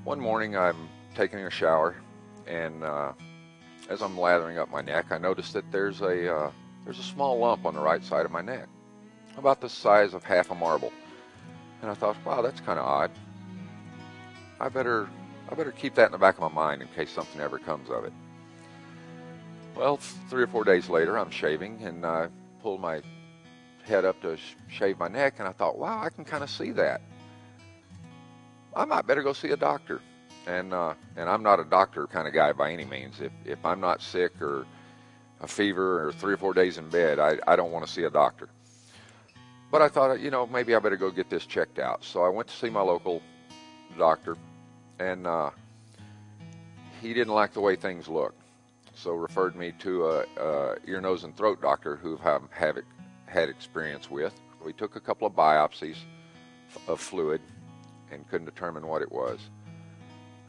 One morning I'm taking a shower, and as I'm lathering up my neck, I noticed that there's a small lump on the right side of my neck, about the size of half a marble. And I thought, wow, that's kind of odd. I better keep that in the back of my mind in case something ever comes of it. Well, 3 or 4 days later, I'm shaving, and I pulled my head up to shave my neck, and I thought, wow, I can kind of see that. I might better go see a doctor. And I'm not a doctor kind of guy by any means. If I'm not sick or a fever or 3 or 4 days in bed, I don't want to see a doctor. But I thought, maybe I better go get this checked out. So I went to see my local doctor, and he didn't like the way things looked. So referred me to a ear, nose, and throat doctor who have had experience with. We took a couple of biopsies of fluid and couldn't determine what it was.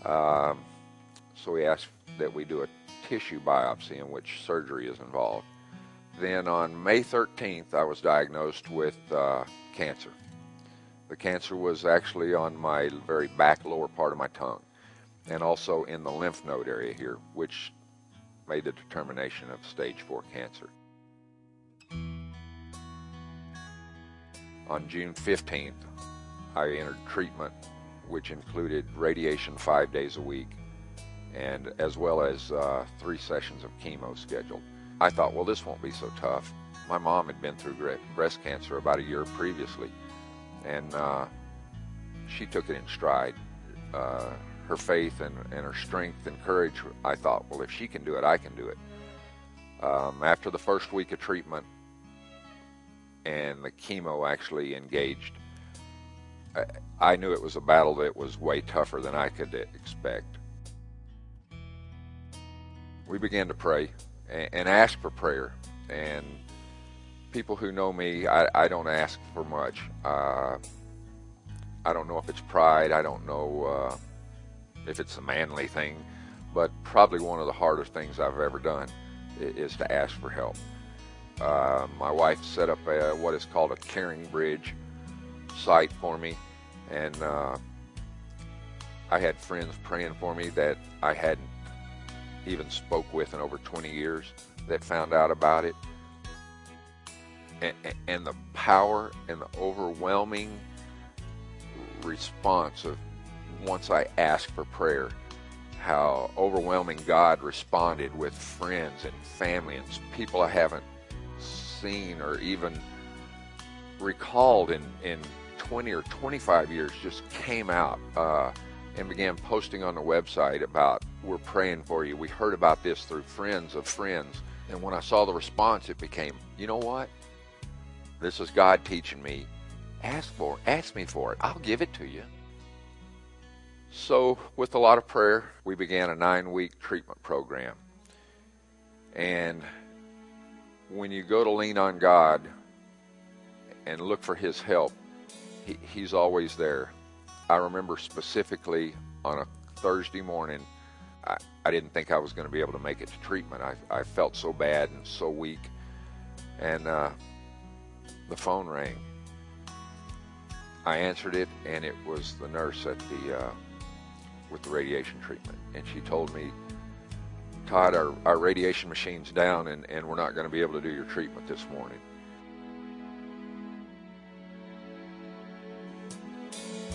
So he asked that we do a tissue biopsy in which surgery is involved. Then on May 13th, I was diagnosed with cancer. The cancer was actually on my very back lower part of my tongue, and also in the lymph node area here, which made the determination of stage 4 cancer. On June 15th, I entered treatment, which included radiation 5 days a week, and as well as 3 sessions of chemo scheduled. I thought, well, this won't be so tough. My mom had been through breast cancer about a year previously, and she took it in stride. Her faith and her strength and courage, I thought, well, if she can do it, I can do it. After the first week of treatment and the chemo actually engaged, I knew it was a battle that was way tougher than I could expect. We began to pray and ask for prayer. And people who know me, I don't ask for much. I don't know if it's pride. I don't know if it's a manly thing. But probably one of the hardest things I've ever done is to ask for help. My wife set up what is called a caring bridge site for me, and I had friends praying for me that I hadn't even spoke with in over 20 years that found out about it, and the power and the overwhelming response of once I asked for prayer, how overwhelming God responded with friends and family and people I haven't seen or even recalled in 20 or 25 years just came out and began posting on the website about, we're praying for you. We heard about this through friends of friends. And when I saw the response, it became, you know what? This is God teaching me. Ask me for it. I'll give it to you. So with a lot of prayer, we began a 9-week treatment program. And when you go to lean on God and look for His help, He's always there. I remember specifically on a Thursday morning, I didn't think I was going to be able to make it to treatment. I felt so bad and so weak. And the phone rang. I answered it, and it was the nurse at with the radiation treatment. And she told me, Todd, our radiation machine's down, and we're not going to be able to do your treatment this morning.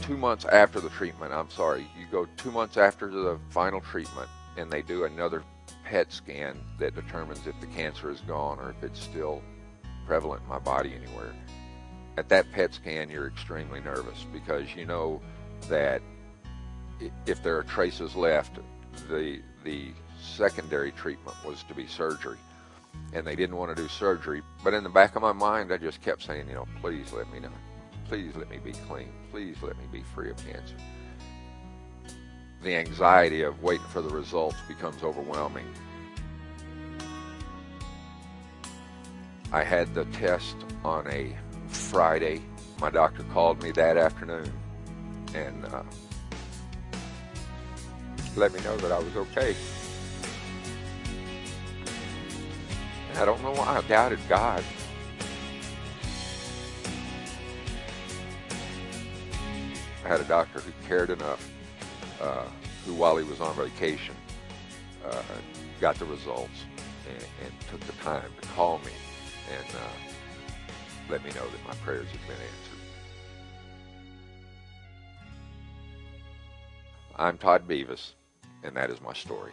2 months after the treatment, you go 2 months after the final treatment, and they do another PET scan that determines if the cancer is gone or if it's still prevalent in my body anywhere. At that PET scan, you're extremely nervous because you know that if there are traces left, the secondary treatment was to be surgery, and they didn't want to do surgery. But in the back of my mind, I just kept saying, please let me know. Please let me be clean. Please let me be free of cancer. The anxiety of waiting for the results becomes overwhelming. I had the test on a Friday. My doctor called me that afternoon and let me know that I was okay. And I don't know why I doubted God. I had a doctor who cared enough who, while he was on vacation, got the results and took the time to call me and let me know that my prayers had been answered. I'm Todd Beavis, and that is my story.